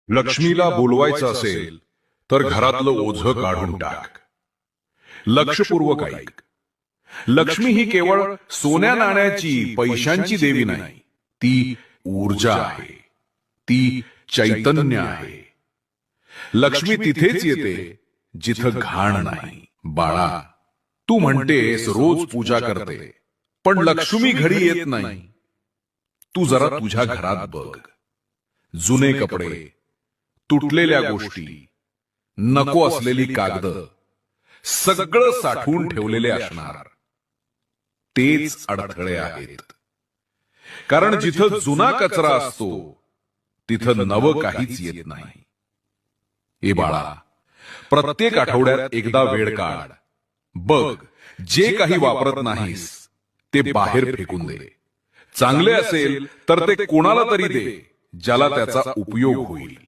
लक्ष्मीला बोलवायचं असेल तर घरातलं ओझं काढून टाक. लक्षपूर्वक ऐक. लक्ष्मी ही केवळ सोन्या नाण्याची पैशांची देवी नाही, ती ऊर्जा आहे, ती चैतन्य आहे. लक्ष्मी तिथेच येते जिथं घाण नाही. बाळा, तू म्हणतेस रोज पूजा करते, पण लक्ष्मी घरी येत नाही. तू जरा तुझ्या घरात बघ. जुने कपडे, तुटलेल्या गोष्टी, नको असलेली कागद, सगळं साठवून ठेवलेले असणार. तेच अडथळे आहेत. कारण जिथं जुना कचरा असतो तिथं नवं काहीच येत नाही. ए बाळा, प्रत्येक आठवड्यात एकदा वेळ काढ. बघ, जे काही वापरत नाहीस ते बाहेर फेकून दे. चांगले असेल तर ते कोणाला तरी दे ज्याला त्याचा उपयोग होईल.